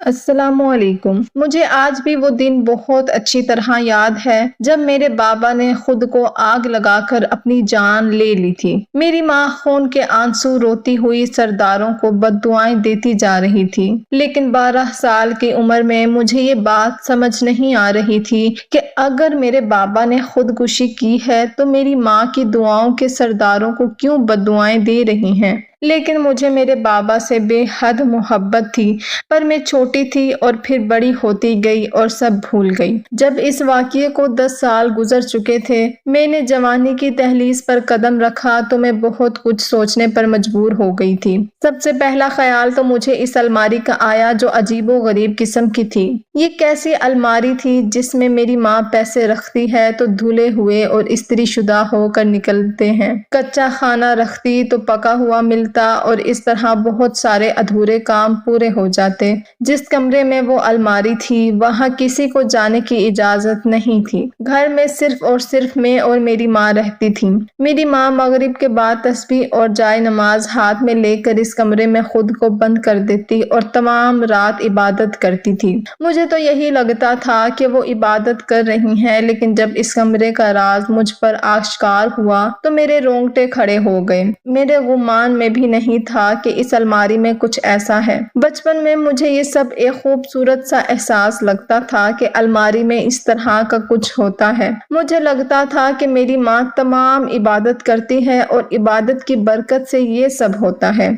السلام علیکم۔ مجھے آج بھی وہ دن بہت اچھی طرح یاد ہے جب میرے بابا نے خود کو آگ لگا کر اپنی جان لے لی تھی۔ میری ماں خون کے آنسو روتی ہوئی سرداروں کو بد دعائیں دیتی جا رہی تھی، لیکن 12 سال کی عمر میں مجھے یہ بات سمجھ نہیں آ رہی تھی کہ اگر میرے بابا نے خودکشی کی ہے تو میری ماں کی دعاؤں کے سرداروں کو کیوں بد دعائیں دے رہی ہیں۔ لیکن مجھے میرے بابا سے بے حد محبت تھی، پر میں چھوٹی تھی اور پھر بڑی ہوتی گئی اور سب بھول گئی۔ جب اس واقعے کو 10 سال گزر چکے تھے، میں نے جوانی کی دہلیز پر قدم رکھا تو میں بہت کچھ سوچنے پر مجبور ہو گئی تھی۔ سب سے پہلا خیال تو مجھے اس الماری کا آیا جو عجیب و غریب قسم کی تھی۔ یہ کیسی الماری تھی جس میں میری ماں پیسے رکھتی ہے تو دھلے ہوئے اور استری شدہ ہو کر نکلتے ہیں، کچا کھانا رکھتی تو پکا ہوا ملتا، اور اس طرح بہت سارے ادھورے کام پورے ہو جاتے۔ جس کمرے میں وہ الماری تھی وہاں کسی کو جانے کی اجازت نہیں تھی۔ گھر میں صرف اور صرف میں اور میری ماں رہتی تھی۔ میری ماں مغرب کے بعد تسبیح اور جائے نماز ہاتھ میں لے کر اس کمرے میں خود کو بند کر دیتی اور تمام رات عبادت کرتی تھی۔ مجھے تو یہی لگتا تھا کہ وہ عبادت کر رہی ہیں، لیکن جب اس کمرے کا راز مجھ پر آشکار ہوا تو میرے رونگٹے کھڑے ہو گئے۔ میرے گمان میں بھی نہیں تھا کہ اس الماری میں کچھ ایسا ہے۔ بچپن میں مجھے یہ سب ایک خوبصورت سا احساس لگتا تھا کہ الماری میں اس طرح کا کچھ ہوتا ہے۔ مجھے لگتا تھا کہ میری ماں تمام عبادت کرتی ہے اور عبادت کی برکت سے یہ سب ہوتا ہے۔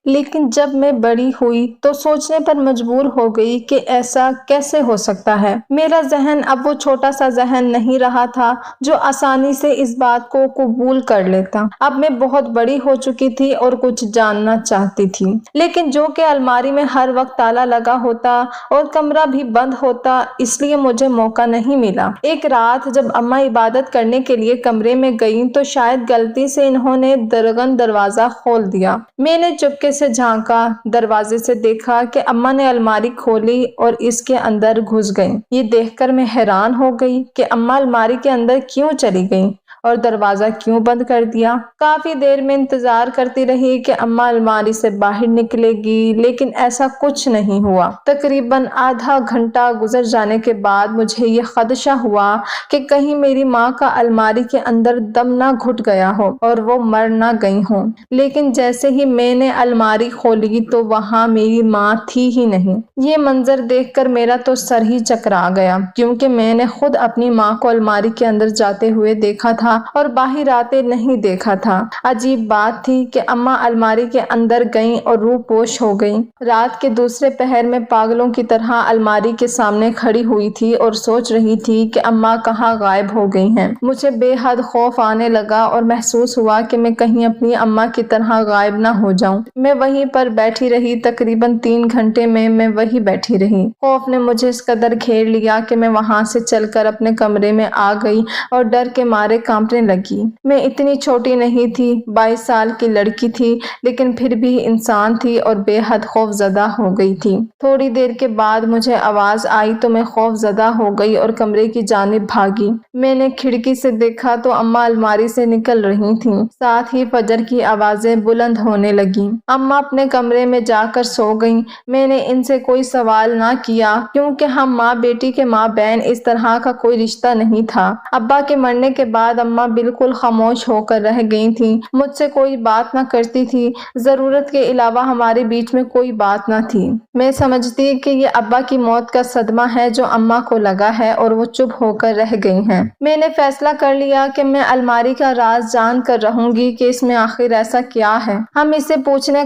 لیکن جب میں بڑی ہوئی تو سوچنے پر مجبور ہو گئی کہ ایسا کیسے ہو سکتا ہے۔ میرا ذہن اب وہ چھوٹا سا ذہن نہیں رہا تھا جو آسانی سے اس بات کو قبول کر لیتا۔ اب میں بہت بڑی ہو چکی تھی اور کچھ جاننا چاہتی تھی، لیکن جو کہ الماری میں ہر وقت تالا لگا ہوتا اور کمرہ بھی بند ہوتا، اس لیے مجھے موقع نہیں ملا۔ ایک رات جب اماں عبادت کرنے کے لیے کمرے میں گئیں تو شاید غلطی سے انہوں نے درگن دروازہ کھول دیا۔ میں نے چپکے سے جھانکا، دروازے سے دیکھا کہ اماں نے الماری کھولی اور اس کے اندر گھس گئیں۔ یہ دیکھ کر میں حیران ہو گئی کہ اماں الماری کے اندر کیوں چلی گئیں اور دروازہ کیوں بند کر دیا۔ کافی دیر میں انتظار کرتی رہی کہ اماں الماری سے باہر نکلے گی، لیکن ایسا کچھ نہیں ہوا۔ تقریباً آدھا گھنٹہ گزر جانے کے بعد مجھے یہ خدشہ ہوا کہ کہیں میری ماں کا الماری کے اندر دم نہ گھٹ گیا ہو اور وہ مر نہ گئی ہوں۔ لیکن جیسے ہی میں نے الماری کھولی تو وہاں میری ماں تھی ہی نہیں۔ یہ منظر دیکھ کر میرا تو سر ہی چکرا گیا، کیونکہ میں نے خود اپنی ماں کو الماری کے اندر جاتے ہوئے دیکھا تھا اور باہر آتے نہیں دیکھا تھا۔ عجیب بات تھی کہ اماں الماری کے اندر گئیں اور روح پوش ہو گئیں۔ رات کے دوسرے پہر میں پاگلوں کی طرح الماری کے سامنے کھڑی ہوئی تھی اور سوچ رہی تھی کہ اماں کہاں غائب ہو گئی ہیں۔ مجھے بے حد خوف آنے لگا اور محسوس ہوا کہ میں کہیں اپنی اماں کی طرح غائب نہ ہو جاؤں۔ میں وہیں پر بیٹھی رہی، تقریباً 3 گھنٹے میں وہیں بیٹھی رہی۔ خوف نے مجھے اس قدر گھیر لیا کہ میں وہاں سے چل کر اپنے کمرے میں آ گئی اور ڈر کے مارے کانپنے لگی۔ میں اتنی چھوٹی نہیں تھی، 22 سال کی لڑکی تھی، لیکن پھر بھی انسان تھی اور بے حد خوف زدہ ہو گئی تھی۔ تھوڑی دیر کے بعد مجھے آواز آئی تو میں خوف زدہ ہو گئی اور کمرے کی جانب بھاگی۔ میں نے کھڑکی سے دیکھا تو اماں الماری سے نکل رہی تھیں، ساتھ ہی فجر کی آوازیں بلند ہونے لگیں۔ اماں اپنے کمرے میں جا کر سو گئیں۔ میں نے ان سے کوئی سوال نہ کیا، کیونکہ ہم ماں بیٹی کے مابین اس طرح کا کوئی رشتہ نہیں تھا۔ ابا کے مرنے کے بعد اماں بالکل خاموش ہو کر رہ گئی تھیں، مجھ سے کوئی بات نہ کرتی تھی، ضرورت کے علاوہ ہمارے بیچ میں کوئی بات نہ تھی۔ میں سمجھتی کہ یہ ابا کی موت کا صدمہ ہے جو اماں کو لگا ہے اور وہ چپ ہو کر رہ گئی ہیں۔ میں نے فیصلہ کر لیا کہ میں الماری کا راز جان کر رہوں گی کہ اس میں آخر ایسا کیا ہے۔ اماں سے پوچھنے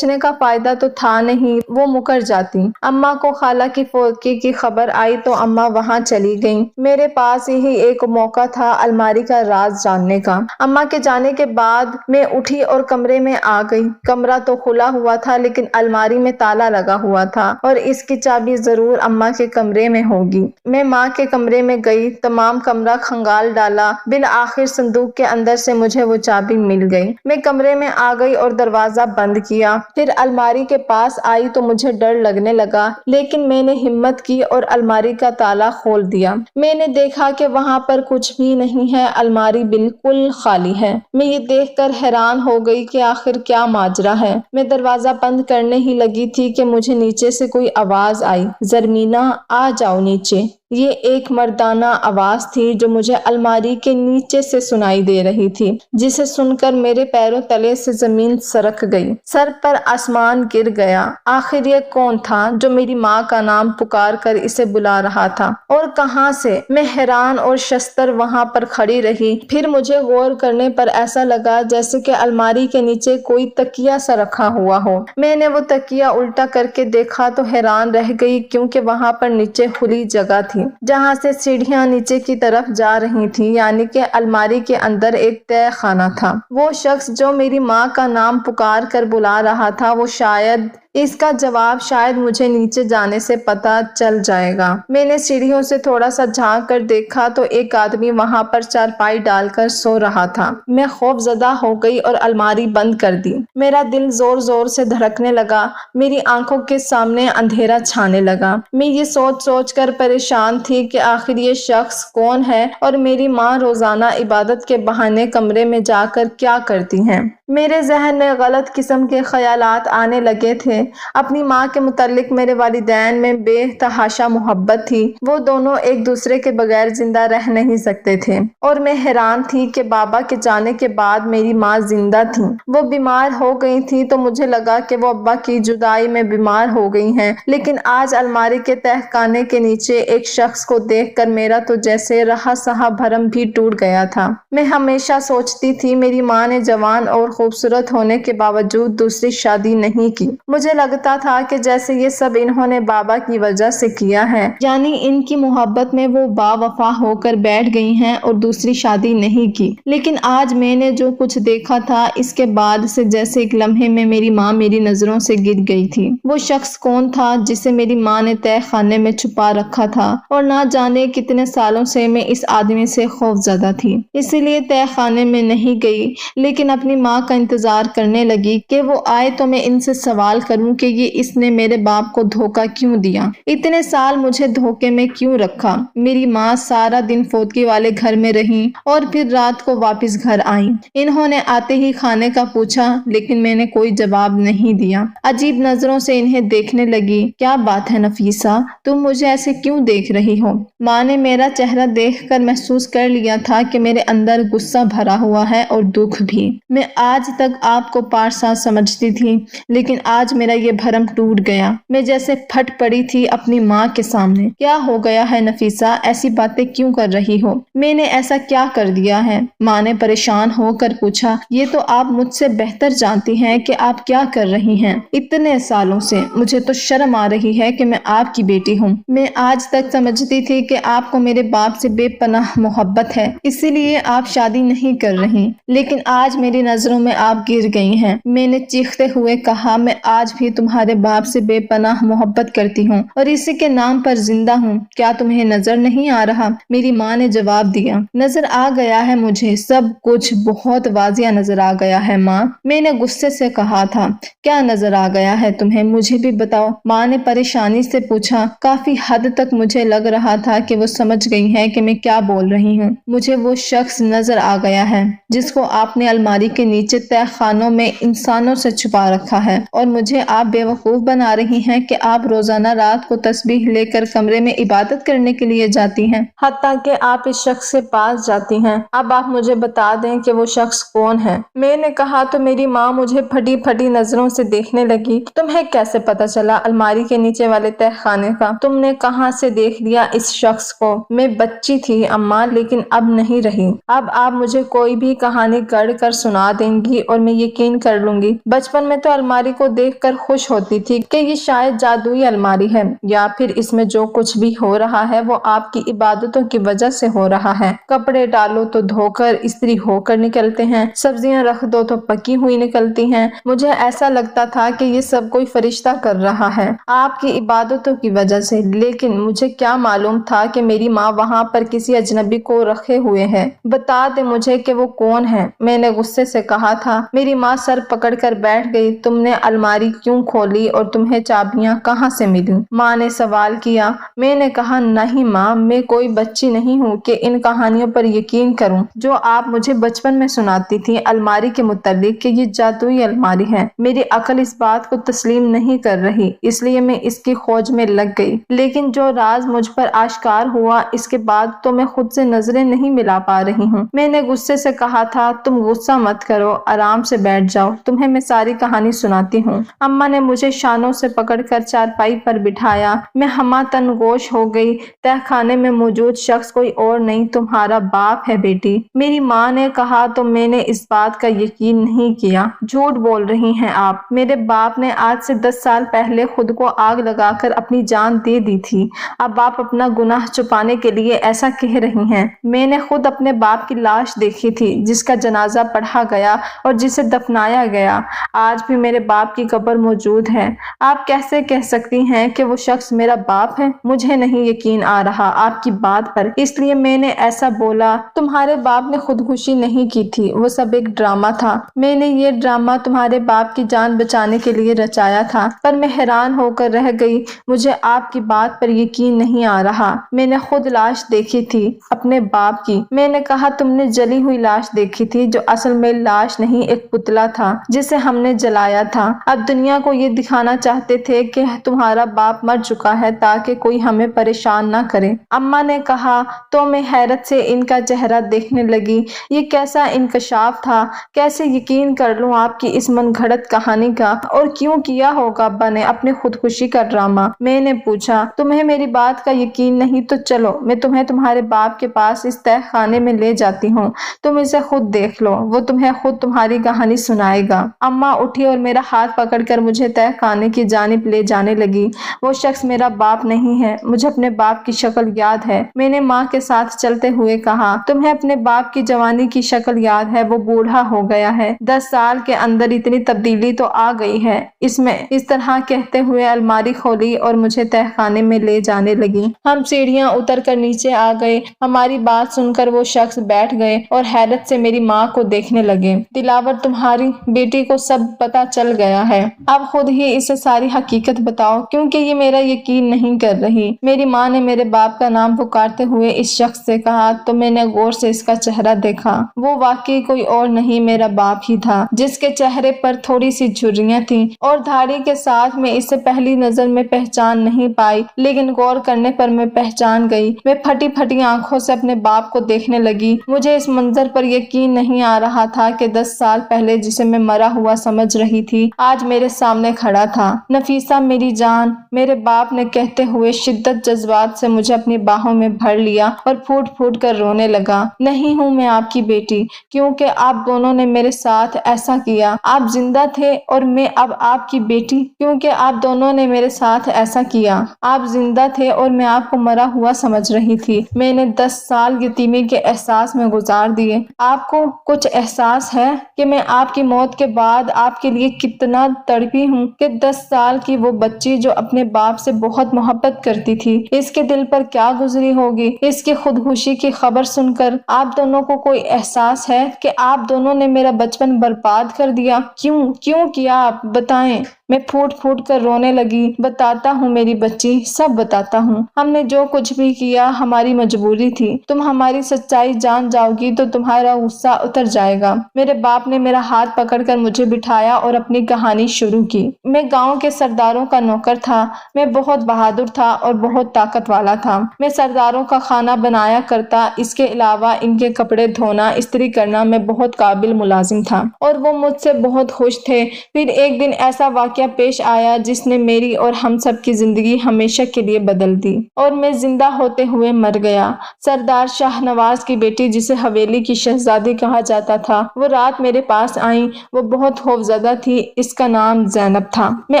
کا فائدہ تو تھا نہیں، وہ مکر جاتی۔ اماں کو خالہ کی فوتگی کی خبر آئی تو اماں وہاں چلی گئیں۔ میرے پاس یہی ایک موقع تھا الماری کا راز جاننے کا۔ اماں کے جانے کے بعد میں اٹھی اور کمرے میں آ گئی۔ کمرہ تو کھلا ہوا تھا، لیکن الماری میں تالا لگا ہوا تھا اور اس کی چابی ضرور اماں کے کمرے میں ہوگی۔ میں ماں کے کمرے میں گئی، تمام کمرہ کھنگال ڈالا، بالآخر صندوق کے اندر سے مجھے وہ چابی مل گئی۔ میں کمرے میں آ گئی اور دروازہ بند کیا، پھر الماری کے پاس آئی تو مجھے ڈر لگنے لگا، لیکن میں نے ہمت کی اور الماری کا تالا کھول دیا۔ میں نے دیکھا کہ وہاں پر کچھ کچھ بھی نہیں ہے، الماری بالکل خالی ہے۔ میں یہ دیکھ کر حیران ہو گئی کہ آخر کیا ماجرا ہے۔ میں دروازہ بند کرنے ہی لگی تھی کہ مجھے نیچے سے کوئی آواز آئی، زرمینہ آ جاؤ نیچے۔ یہ ایک مردانہ آواز تھی جو مجھے الماری کے نیچے سے سنائی دے رہی تھی، جسے سن کر میرے پیروں تلے سے زمین سرک گئی، سر پر آسمان گر گیا۔ آخر یہ کون تھا جو میری ماں کا نام پکار کر اسے بلا رہا تھا، اور کہاں سے؟ میں حیران اور ششدر وہاں پر کھڑی رہی۔ پھر مجھے غور کرنے پر ایسا لگا جیسے کہ الماری کے نیچے کوئی تکیہ سا رکھا ہوا ہو۔ میں نے وہ تکیہ الٹا کر کے دیکھا تو حیران رہ گئی، کیونکہ وہاں پر نیچے کھلی جگہ تھی جہاں سے سیڑھیاں نیچے کی طرف جا رہی تھیں، یعنی کہ الماری کے اندر ایک تہہ خانہ تھا۔ وہ شخص جو میری ماں کا نام پکار کر بلا رہا تھا، وہ شاید اس کا جواب شاید مجھے نیچے جانے سے پتہ چل جائے گا۔ میں نے سیڑھیوں سے تھوڑا سا جھانک کر دیکھا تو ایک آدمی وہاں پر چارپائی ڈال کر سو رہا تھا۔ میں خوف زدہ ہو گئی اور الماری بند کر دی۔ میرا دل زور زور سے دھڑکنے لگا، میری آنکھوں کے سامنے اندھیرا چھانے لگا۔ میں یہ سوچ سوچ کر پریشان تھی کہ آخر یہ شخص کون ہے اور میری ماں روزانہ عبادت کے بہانے کمرے میں جا کر کیا کرتی ہیں۔ میرے ذہن میں غلط قسم کے خیالات آنے لگے تھے۔ اپنی ماں کے متعلق میرے والدین میں بے تحاشا محبت تھی، وہ دونوں ایک دوسرے کے بغیر زندہ رہ نہیں سکتے تھے، اور میں حیران تھی کہ بابا کے جانے کے بعد میری ماں زندہ تھی۔ وہ بیمار ہو گئی تھی تو مجھے لگا کہ وہ ابا کی جدائی میں بیمار ہو گئی ہیں، لیکن آج الماری کے تہہ خانے کے نیچے ایک شخص کو دیکھ کر میرا تو جیسے رہا سہا بھرم بھی ٹوٹ گیا تھا۔ میں ہمیشہ سوچتی تھی میری ماں نے جوان اور خوبصورت ہونے کے باوجود دوسری شادی نہیں کی۔ مجھے لگتا تھا کہ جیسے یہ سب انہوں نے بابا کی وجہ سے کیا ہے، یعنی ان کی محبت میں وہ با وفا ہو کر بیٹھ گئی ہیں اور دوسری شادی نہیں کی۔ لیکن آج میں نے جو کچھ دیکھا تھا، اس کے بعد سے جیسے ایک لمحے میں میری ماں میری نظروں سے گر گئی تھی۔ وہ شخص کون تھا جسے میری ماں نے تہہ خانے میں چھپا رکھا تھا، اور نہ جانے کتنے سالوں سے میں اس آدمی سے خوف زدہ تھی، اسی لیے تہہ خانے میں نہیں گئی، لیکن اپنی ماں کا انتظار کرنے لگی کہ وہ آئے تو میں ان سے سوال کروں کہ یہ اس نے میرے باپ کو دھوکہ کیوں دیا، اتنے سال مجھے دھوکے میں کیوں رکھا۔ میری ماں سارا دن فوتگی والے گھر میں رہیں اور پھر رات کو واپس گھر آئیں۔ انہوں نے آتے ہی کھانے کا پوچھا، لیکن میں نے کوئی جواب نہیں دیا۔ عجیب نظروں سے انہیں دیکھنے لگی۔ کیا بات ہے نفیسہ، تم مجھے ایسے کیوں دیکھ رہی ہو؟ ماں نے میرا چہرہ دیکھ کر محسوس کر لیا تھا کہ میرے اندر غصہ بھرا ہوا ہے اور دکھ بھی۔ میں آج تک آپ کو پارسا سمجھتی تھی، لیکن آج میرا یہ بھرم ٹوٹ گیا۔ میں جیسے پھٹ پڑی تھی اپنی ماں کے سامنے۔ کیا ہو گیا ہے نفیسہ، ایسی باتیں کیوں کر رہی ہو؟ میں نے ایسا کیا کر دیا ہے؟ ماں نے پریشان ہو کر پوچھا۔ یہ تو آپ مجھ سے بہتر جانتی ہیں کہ آپ کیا کر رہی ہیں۔ اتنے سالوں سے مجھے تو شرم آ رہی ہے کہ میں آپ کی بیٹی ہوں۔ میں آج تک سمجھتی تھی کہ آپ کو میرے باپ سے بے پناہ محبت ہے، اسی لیے آپ شادی نہیں کر رہی، لیکن آج میری نظروں میں آپ گر گئی ہیں۔ میں نے چیختے ہوئے کہا، میں آج بھی تمہارے باپ سے بے پناہ محبت کرتی ہوں اور اسی کے نام پر زندہ ہوں۔ کیا تمہیں نظر نہیں آ رہا؟ میری ماں نے جواب دیا۔ نظر آ گیا ہے مجھے، سب کچھ بہت واضح نظر آ گیا ہے ماں، میں نے غصے سے کہا تھا۔ کیا نظر آ گیا ہے تمہیں؟ مجھے بھی بتاؤ، ماں نے پریشانی سے پوچھا۔ کافی حد تک مجھے لگ رہا تھا کہ وہ سمجھ گئی ہیں کہ میں کیا بول رہی ہوں۔ مجھے وہ شخص نظر آ گیا ہے جس کو آپ نے الماری کے نیچے تہہ خانوں میں انسانوں سے چھپا رکھا ہے، اور مجھے آپ بیوقوف بنا رہی ہیں کہ آپ روزانہ رات کو تسبیح لے کر کمرے میں عبادت کرنے کے لیے جاتی ہیں، حتیٰ کہ آپ اس شخص کے پاس جاتی ہیں۔ اب آپ مجھے بتا دیں کہ وہ شخص کون ہے۔ میں نے کہا تو میری ماں مجھے پھٹی پھٹی نظروں سے دیکھنے لگی۔ تمہیں کیسے پتا چلا الماری کے نیچے والے تہہ خانے کا؟ تم نے کہاں سے دیکھ لیا اس شخص کو؟ میں بچی تھی اماں، لیکن اب نہیں رہی۔ اب آپ مجھے کوئی بھی کہانی گڑھ کر سنا دیں گی اور میں یقین کر لوں گی۔ بچپن میں تو الماری کو دیکھ کر خوش ہوتی تھی کہ یہ شاید جادوئی الماری ہے، یا پھر اس میں جو کچھ بھی ہو رہا ہے وہ آپ کی عبادتوں کی وجہ سے ہو رہا ہے۔ کپڑے ڈالو تو دھو کر استری ہو کر نکلتے ہیں، سبزیاں رکھ دو تو پکی ہوئی نکلتی ہیں۔ مجھے ایسا لگتا تھا کہ یہ سب کوئی فرشتہ کر رہا ہے آپ کی عبادتوں کی وجہ سے، لیکن مجھے کیا معلوم تھا کہ میری ماں وہاں پر کسی اجنبی کو رکھے ہوئے ہے۔ بتا دے مجھے کہ وہ کون ہے، میں نے غصے سے کہا تھا۔ میری ماں سر پکڑ کر بیٹھ گئی۔ تم نے الماری کیوں کھولی اور تمہیں چابیاں کہاں سے ملی؟ ماں نے سوال کیا۔ میں نے کہا نہیں ماں، میں کوئی بچی نہیں ہوں کہ ان کہانیوں پر یقین کروں جو آپ مجھے بچپن میں سناتی تھی الماری کے متعلق کہ یہ جادوئی الماری ہے۔ میری عقل اس بات کو تسلیم نہیں کر رہی، اس لیے میں اس کی کھوج میں لگ گئی، لیکن جو راز مجھ پر آشکار ہوا اس کے بعد تو میں خود سے نظریں نہیں ملا پا رہی ہوں۔ میں نے غصے سے کہا تھا تم غصہ مت کرو، آرام سے بیٹھ جاؤ، تمہیں میں ساری کہانی سناتی ہوں۔ اماں نے مجھے شانوں سے پکڑ کر چارپائی پر بٹھایا۔ میں ہمہ تن گوش ہو گئی۔ تہ خانے میں موجود شخص کوئی اور نہیں، تمہارا باپ ہے بیٹی، میری ماں نے کہا تو میں نے اس بات کا یقین نہیں کیا۔ جھوٹ بول رہی ہیں آپ، میرے باپ نے آج سے 10 سال پہلے خود کو آگ لگا کر اپنی جان دے دی تھی۔ اب آپ اپنا گناہ چھپانے کے لیے ایسا کہہ رہی ہیں۔ میں نے خود اپنے باپ کی لاش دیکھی تھی جس کا جنازہ پڑھا گیا اور جسے دفنایا گیا۔ آج بھی میرے باپ کی قبر موجود ہے۔ آپ کیسے کہہ سکتی ہیں کہ وہ شخص میرا باپ ہے؟ مجھے نہیں یقین آ رہا آپ کی بات پر، اس لیے میں نے ایسا بولا۔ تمہارے باپ نے خودکشی نہیں کی تھی، وہ سب ایک ڈرامہ تھا۔ میں نے یہ ڈرامہ تمہارے باپ کی جان بچانے کے لیے رچایا تھا۔ پر میں حیران ہو کر رہ گئی، مجھے آپ کی بات پر یقین نہیں آ رہا۔ میں نے خود لاش دیکھی تھی اپنے باپ کی۔ میں نے کہا تم نے جلی ہوئی لاش دیکھی تھی، جو اصل میں لاش نہیں ایک پتلا تھا جسے ہم نے جلایا تھا۔ اب دنیا کو یہ دکھانا چاہتے تھے کہ تمہارا باپ مر چکا ہے تاکہ کوئی ہمیں پریشان نہ کرے۔ اماں نے کہا تو میں حیرت سے ان کا چہرہ دیکھنے لگی۔ یہ کیسا انکشاف تھا؟ کیسے یقین کر لوں آپ کی اس من گھڑت کہانی کا؟ اور کیوں کیا ہوگا ابا نے اپنے خودکشی کا ڈرامہ؟ میں نے پوچھا۔ تمہیں میری بات کا یقین نہیں تو چلو میں تمہیں تمہارے باپ کے پاس اس تہ خانے میں لے جاتی ہوں، تم اسے خود دیکھ لو، وہ تمہیں خود تمہاری کہانی سنائے گا۔ اماں اٹھی اور میرا ہاتھ پکڑ کر مجھے تہ خانے کی جانب لے جانے لگی۔ وہ شخص میرا باپ نہیں ہے، مجھے اپنے باپ کی شکل یاد ہے، میں نے ماں کے ساتھ چلتے ہوئے کہا۔ تمہیں اپنے باپ کی جوانی کی شکل یاد ہے، وہ بوڑھا ہو گیا ہے، 10 سال کے اندر اتنی تبدیلی تو آ گئی ہے اس طرح کہتے ہوئے الماری کھولی اور مجھے تہ خانے میں لے جانے لگی۔ ہم سیڑھیاں اتر کر نیچے آ گئے۔ ہماری بات سن کر وہ شخص بیٹھ گئے اور حیرت سے میری ماں کو دیکھنے لگے۔ دلاور تمہاری بیٹی کو سب پتہ چل گیا ہے، اب خود ہی اسے ساری حقیقت بتاؤ کیونکہ یہ میرا یقین نہیں کر رہی۔ میری ماں نے میرے باپ کا نام پکارتے ہوئے اس شخص سے کہا تو میں نے غور سے اس کا چہرہ دیکھا۔ وہ واقعی کوئی اور نہیں میرا باپ ہی تھا، جس کے چہرے پر تھوڑی سی جھریاں تھیں اور دھاڑی کے ساتھ میں اسے پہلی نظر میں پہچان نہیں پائی، لیکن غور کرنے پر میں پہچان گئی۔ میں پھٹی پھٹی آنکھوں سے اپنے باپ کو دیکھنے لگی۔ مجھے اس منظر پر یقین نہیں آ رہا تھا کہ 10 سال پہلے جسے میں مرا ہوا سمجھ رہی تھی آج میرے سامنے کھڑا تھا۔ نفیسہ میری جان، میرے باپ نے کہتے ہوئے شدت جذبات سے مجھے اپنی باہوں میں بھر لیا اور پھوٹ پھوٹ کر رونے لگا۔ نہیں ہوں میں آپ کی بیٹی، کیونکہ آپ دونوں نے میرے ساتھ ایسا کیا۔ آپ زندہ تھے اور میں اب آپ کی بیٹی کیونکہ آپ دونوں نے میرے ساتھ ایسا کیا۔ آپ زندہ تھے اور میں آپ کو مرا ہوا سمجھ رہی تھی۔ میں نے 10 سال یتیمی کے احساس میں گزار دیے۔ آپ کو کچھ احساس ہے کہ میں آپ کی موت کے بعد آپ کے لیے کتنا تڑپی ہوں کہ 10 سال کی وہ بچی جو اپنے باپ سے بہت محبت کرتی تھی، اس کے دل پر کیا گزری ہوگی؟ اس کی خودکشی کی خبر سن کر آپ دونوں کو کوئی احساس ہے کہ آپ دونوں نے میرا بچپن برباد کر دیا؟ کیوں کیا آپ بتائیں؟ میں پھوٹ پھوٹ کر رونے لگی۔ بتاتا ہوں میری بچی، سب بتاتا ہوں۔ ہم نے جو کچھ بھی کیا ہماری مجبوری تھی۔ تم ہماری سچائی جان جاؤ گی تو تمہارا غصہ اتر جائے گا۔ میرے باپ نے میرا ہاتھ پکڑ کر مجھے بٹھایا اور اپنی کہانی شروع کی۔ میں گاؤں کے سرداروں کا نوکر تھا۔ میں بہت بہادر تھا اور بہت طاقت والا تھا۔ میں سرداروں کا کھانا بنایا کرتا، اس کے علاوہ ان کے کپڑے دھونا، استری کرنا میں بہت قابل ملازم تھا اور وہ مجھ سے بہت خوش تھے۔ پھر ایک دن ایسا واقعہ پیش آیا جس نے میری اور ہم سب کی زندگی ہمیشہ کے لیے بدل دی اور میں زندہ ہوتے ہوئے مر گیا۔ سردار شاہ نواز کی بیٹی جسے حویلی کی شہزادی کہا جاتا تھا، وہ رات میرے پاس آئیں۔ وہ بہت خوفزدہ تھی، اس کا نام زینب تھا۔ میں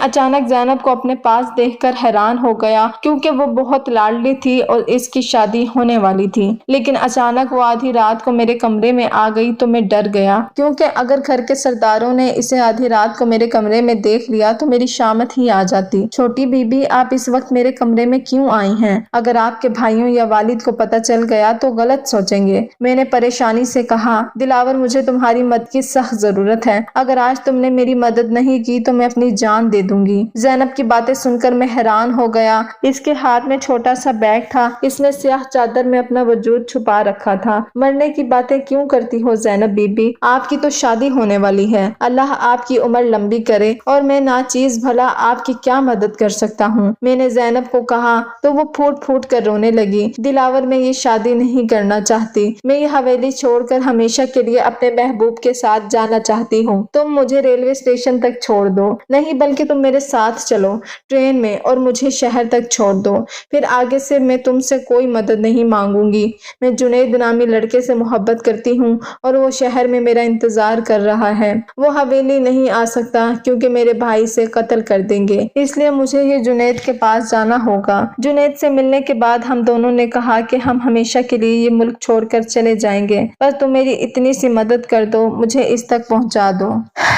اچانک زینب کو اپنے پاس دیکھ کر حیران ہو گیا کیونکہ وہ بہت لاڈلی تھی اور اس کی شادی ہونے والی تھی، لیکن اچانک وہ آدھی رات کو میرے کمرے میں آ گئی تو میں ڈر گیا کیونکہ اگر گھر کے سرداروں نے اسے آدھی رات کو میرے کمرے میں دیکھ لیا لیا تو میری شامت ہی آ جاتی۔ چھوٹی بی بی، آپ اس وقت میرے کمرے میں کیوں آئی ہیں؟ اگر آپ کے بھائیوں یا والد کو پتہ چل گیا تو غلط سوچیں گے۔ میں نے پریشانی سے کہا، دلاور مجھے تمہاری مدد کی سخت ضرورت ہے۔ اگر آج تم نے میری مدد نہیں کی تو میں اپنی جان دے دوں گی۔ زینب کی باتیں سن کر میں حیران ہو گیا۔ اس کے ہاتھ میں چھوٹا سا بیگ تھا۔ اس نے سیاہ چادر میں اپنا وجود چھپا رکھا تھا۔ مرنے کی باتیں کیوں کرتی ہو زینب بی بی؟ آپ کی تو شادی ہونے والی ہے۔ اللہ آپ کی عمر لمبی کرے، اور میں ناچیز بھلا آپ کی کیا مدد کر سکتا ہوں؟ میں نے زینب کو کہا تو وہ پھوٹ پھوٹ کر رونے لگی۔ دلاور، میں یہ شادی نہیں کرنا چاہتی۔ میں یہ حویلی چھوڑ کر ہمیشہ کے لیے اپنے محبوب کے ساتھ جانا چاہتی ہوں۔ تم مجھے ریلوے اسٹیشن تک چھوڑ دو۔ نہیں، بلکہ تم میرے ساتھ چلو ٹرین میں اور مجھے شہر تک چھوڑ دو۔ پھر آگے سے میں تم سے کوئی مدد نہیں مانگوں گی۔ میں جنید نامی لڑکے سے محبت کرتی ہوں اور وہ شہر میں میرا انتظار کر رہا ہے۔ وہ حویلی نہیں آ سکتا کیونکہ میرے بھائی سے قتل کر دیں گے، اس لیے مجھے یہ جنید کے پاس جانا ہوگا۔ جنید سے ملنے کے بعد ہم دونوں نے کہا کہ ہم ہمیشہ کے لیے یہ ملک چھوڑ کر چلے جائیں گے، بس تم میری اتنی سی مدد کر دو، مجھے اس تک پہنچا دو۔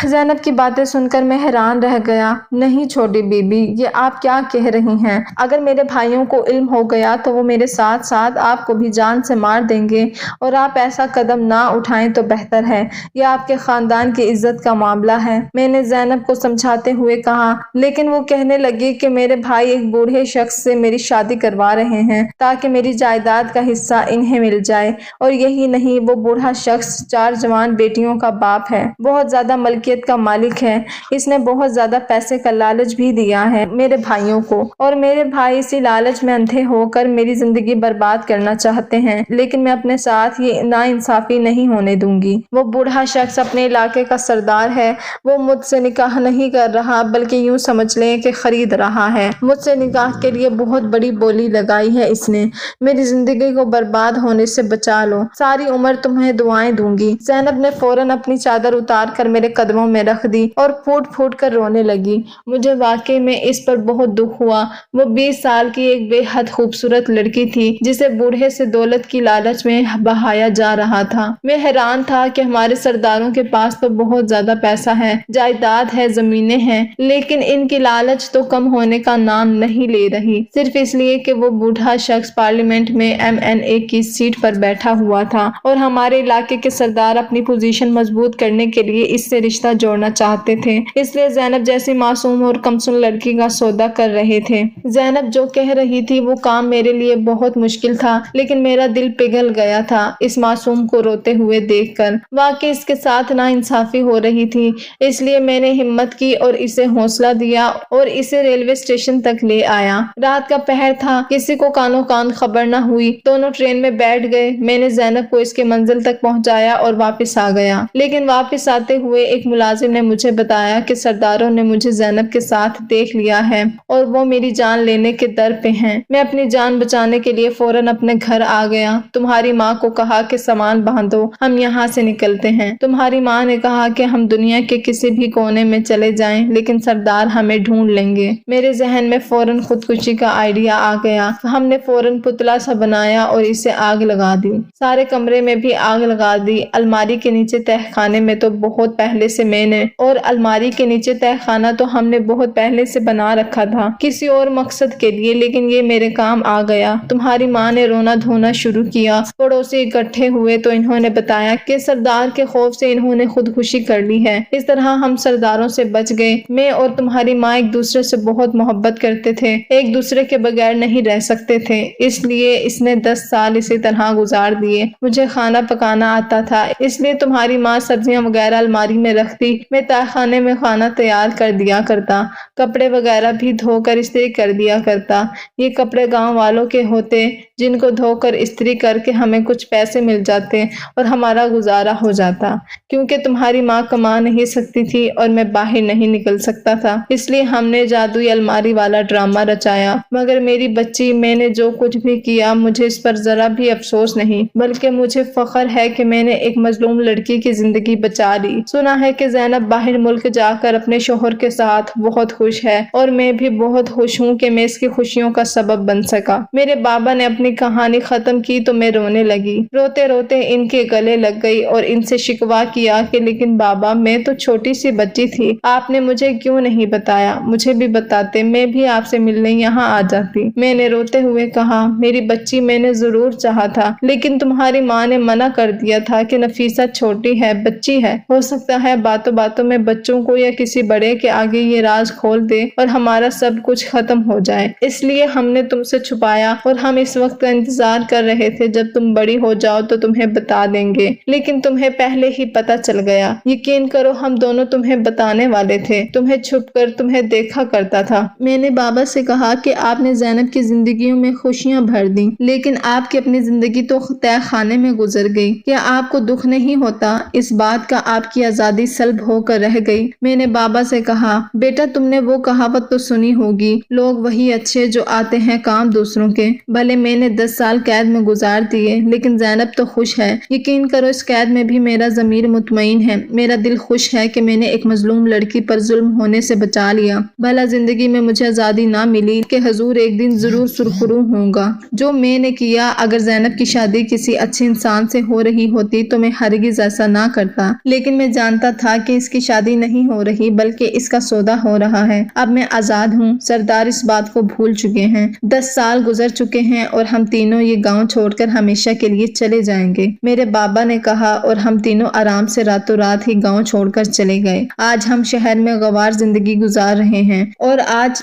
زینب کی باتیں سن کر میں حیران رہ گیا۔ نہیں چھوٹی بی بی، یہ آپ کیا کہہ رہی ہیں؟ اگر میرے بھائیوں کو علم ہو گیا تو وہ میرے ساتھ ساتھ آپ کو بھی جان سے مار دیں گے، اور آپ ایسا قدم نہ اٹھائیں تو بہتر ہے۔ یہ آپ کے خاندان کی عزت کا معاملہ ہے۔ میں نے زینب کو سمجھاتے ہوئے کہا، لیکن وہ کہنے لگی کہ میرے بھائی ایک بوڑھے شخص سے میری شادی کروا رہے ہیں تاکہ میری جائیداد کا حصہ انہیں مل جائے، اور یہی نہیں، وہ بوڑھا شخص 4 جوان بیٹیوں کا باپ ہے، بہت زیادہ ملکیت کا مالک ہے۔ اس نے بہت زیادہ پیسے کا لالچ بھی دیا ہے میرے بھائیوں کو، اور میرے بھائی اسی لالچ میں اندھے ہو کر میری زندگی برباد کرنا چاہتے ہیں، لیکن میں اپنے ساتھ یہ ناانصافی نہیں ہونے دوں گی۔ وہ بوڑھا شخص اپنے علاقے کا سردار ہے۔ وہ مجھ سے نکاح نہیں کر رہا، بلکہ یوں سمجھ لیں کہ خرید رہا ہے۔ مجھ سے نکاح کے لیے بہت بڑی بولی لگائی ہے اس نے۔ میری زندگی کو برباد ہونے سے بچا لو، ساری عمر تمہیں دعائیں دوں گی۔ زینب نے فوراً اپنی چادر اتار کر میرے قدموں میں رکھ دی اور پھوٹ پھوٹ کر رونے لگی۔ مجھے واقعی میں اس پر بہت دکھ ہوا۔ وہ 20 سال کی ایک بے حد خوبصورت لڑکی تھی جسے بوڑھے سے دولت کی لالچ میں بہایا جا رہا تھا۔ میں حیران تھا کہ ہمارے سرداروں کے پاس تو بہت زیادہ پیسہ ہے، جائیداد ہے، زمینیں ہیں، لیکن ان کی لالچ تو کم ہونے کا نام نہیں لے رہی، صرف اس لیے کہ وہ بوڑھا شخص پارلیمنٹ میں MNA کی سیٹ پر بیٹھا ہوا تھا، اور ہمارے علاقے کے سردار اپنی پوزیشن مضبوط کرنے کے لیے اس سے رشتہ جوڑنا چاہتے تھے، اس لیے زینب جیسی معصوم اور کمسن لڑکی کا سودا کر رہے تھے۔ زینب جو کہہ رہی تھی وہ کام میرے لیے بہت مشکل تھا، لیکن میرا دل پگھل گیا تھا اس معصوم کو روتے ہوئے دیکھ کر۔ واقعی اس کے ساتھ ناانصافی ہو رہی تھی، اس لیے میں نے ہمت کی اور اسے حوصلہ دیا اور اسے ریلوے اسٹیشن تک لے آیا۔ رات کا پہر تھا، کسی کو کانوں کان خبر نہ ہوئی۔ دونوں ٹرین میں بیٹھ گئے۔ میں نے زینب کو اس کے منزل تک پہنچایا اور واپس آ گیا، لیکن واپس آتے ہوئے ایک ملازم نے مجھے بتایا کہ سرداروں نے مجھے زینب کے ساتھ دیکھ لیا ہے اور وہ میری جان لینے کے در پہ ہیں۔ میں اپنی جان بچانے کے لیے فوراً اپنے گھر آ گیا۔ تمہاری ماں کو کہا کہ سامان باندھو، ہم یہاں سے نکلتے ہیں۔ تمہاری ماں نے کہا کہ ہم دنیا کے کسی بھی کونے میں چلے جائیں لیکن سردار ہمیں ڈھونڈ لیں گے۔ میرے ذہن میں فوراً خودکشی کا آئیڈیا آ گیا۔ ہم نے فوراً پتلا سا بنایا اور اسے آگ لگا دی۔ سارے کمرے میں بھی آگ لگا دی۔ الماری کے نیچے تہہ خانے میں تو بہت پہلے سے میں نے، اور الماری کے نیچے تہہ خانہ تو ہم نے بہت پہلے سے بنا رکھا تھا کسی اور مقصد کے لیے، لیکن یہ میرے کام آ گیا۔ تمہاری ماں نے رونا دھونا شروع کیا۔ پڑوسی اکٹھے ہوئے تو انہوں نے بتایا کہ سردار کے خوف سے انہوں نے خودکشی کر لی ہے۔ اس طرح ہم سرداروں سے بچ گئے۔ میں اور تمہاری ماں ایک دوسرے سے بہت محبت کرتے تھے، ایک دوسرے کے بغیر نہیں رہ سکتے تھے، اس لیے اس نے 10 سال اسی طرح گزار دیے۔ مجھے کھانا پکانا آتا تھا، اس لیے تمہاری ماں سبزیاں وغیرہ الماری میں رکھتی، میں تہہ خانے میں کھانا تیار کر دیا کرتا، کپڑے وغیرہ بھی دھو کر استری کر دیا کرتا۔ یہ کپڑے گاؤں والوں کے ہوتے جن کو دھو کر استری کر کے ہمیں کچھ پیسے مل جاتے اور ہمارا گزارا ہو جاتا، کیونکہ تمہاری ماں کما نہیں سکتی تھی اور میں باہر نہیں نکل سکتا تھا، اس لیے ہم نے جادوئی الماری والا ڈرامہ رچایا۔ مگر میری بچی، میں نے جو کچھ بھی کیا مجھے اس پر ذرا بھی افسوس نہیں، بلکہ مجھے فخر ہے کہ میں نے ایک مظلوم لڑکی کی زندگی بچا لی۔ سنا ہے کہ زینب باہر ملک جا کر اپنے شوہر کے ساتھ بہت خوش ہے، اور میں بھی بہت خوش ہوں کہ میں اس کی خوشیوں کا سبب بن سکا۔ میرے بابا نے اپنی اپنی کہانی ختم کی تو میں رونے لگی۔ روتے روتے ان کے گلے لگ گئی اور ان سے شکوہ کیا کہ لیکن بابا میں تو چھوٹی سی بچی تھی، آپ نے مجھے کیوں نہیں بتایا؟ مجھے بھی بتاتے، میں بھی آپ سے ملنے یہاں آ جاتی۔ میں نے روتے ہوئے کہا، میری بچی میں نے ضرور چاہا تھا، لیکن تمہاری ماں نے منع کر دیا تھا کہ نفیسہ چھوٹی ہے، بچی ہے، ہو سکتا ہے باتوں باتوں میں بچوں کو یا کسی بڑے کے آگے یہ راز کھول دے اور ہمارا سب کچھ ختم ہو جائے، اس لیے ہم نے تم سے چھپایا اور ہم اس وقت کا انتظار کر رہے تھے جب تم بڑی ہو جاؤ تو تمہیں بتا دیں گے، لیکن تمہیں پہلے ہی پتہ چل گیا۔ یقین کرو ہم دونوں تمہیں بتانے والے تھے، تمہیں چھپ کر تمہیں دیکھا کرتا تھا۔ میں نے بابا سے کہا کہ آپ نے زینب کی زندگیوں میں خوشیاں بھر دیں، لیکن آپ کی اپنی زندگی تو طے خانے میں گزر گئی، کیا آپ کو دکھ نہیں ہوتا اس بات کا آپ کی آزادی سلب ہو کر رہ گئی؟ میں نے بابا سے کہا، بیٹا تم نے وہ کہاوت تو سنی ہوگی، لوگ وہی اچھے جو آتے ہیں کام دوسروں کے۔ بھلے میں نے 10 سال قید میں گزار دیے لیکن زینب تو خوش ہے، یقین کرو اس قید میں بھی میرا ضمیر مطمئن ہے، میرا دل خوش ہے کہ میں نے ایک مظلوم لڑکی پر ظلم ہونے سے بچا لیا۔ بھلا زندگی میں مجھے آزادی نہ ملی کہ حضور ایک دن ضرور سرخرو ہوں گا۔ جو میں نے کیا، اگر زینب کی شادی کسی اچھے انسان سے ہو رہی ہوتی تو میں ہرگز ایسا نہ کرتا، لیکن میں جانتا تھا کہ اس کی شادی نہیں ہو رہی بلکہ اس کا سودا ہو رہا ہے۔ اب میں آزاد ہوں، سردار اس بات کو بھول چکے ہیں، 10 سال گزر چکے ہیں اور ہم تینوں یہ گاؤں چھوڑ کر ہمیشہ کے لیے چلے جائیں گے، میرے بابا نے کہا، اور ہم تینوں آرام سے راتوں رات ہی گاؤں چھوڑ کر چلے گئے۔ آج ہم شہر میں گوار زندگی گزار رہے ہیں اور آج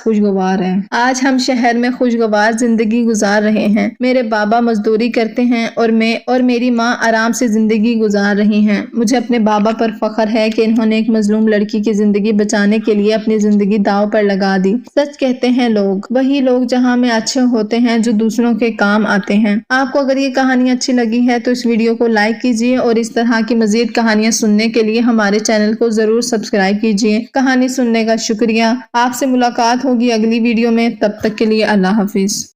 ہم شہر میں خوشگوار زندگی گزار رہے ہیں۔ میرے بابا مزدوری کرتے ہیں اور میں اور میری ماں آرام سے زندگی گزار رہی ہیں۔ مجھے اپنے بابا پر فخر ہے کہ انہوں نے ایک مظلوم لڑکی کی زندگی بچانے کے لیے اپنی زندگی داؤ پر لگا دی۔ سچ کہتے ہیں لوگ، وہی لوگ جہاں میں اچھے ہوتے ہیں جو دوسروں کے کام آتے ہیں۔ آپ کو اگر یہ کہانی اچھی لگی ہے تو اس ویڈیو کو لائک کیجیے اور اس طرح کی مزید کہانیاں سننے کے لیے ہمارے چینل کو ضرور سبسکرائب کیجیے۔ کہانی سننے کا شکریہ۔ آپ سے ملاقات ہوگی اگلی ویڈیو میں، تب تک کے لیے اللہ حافظ۔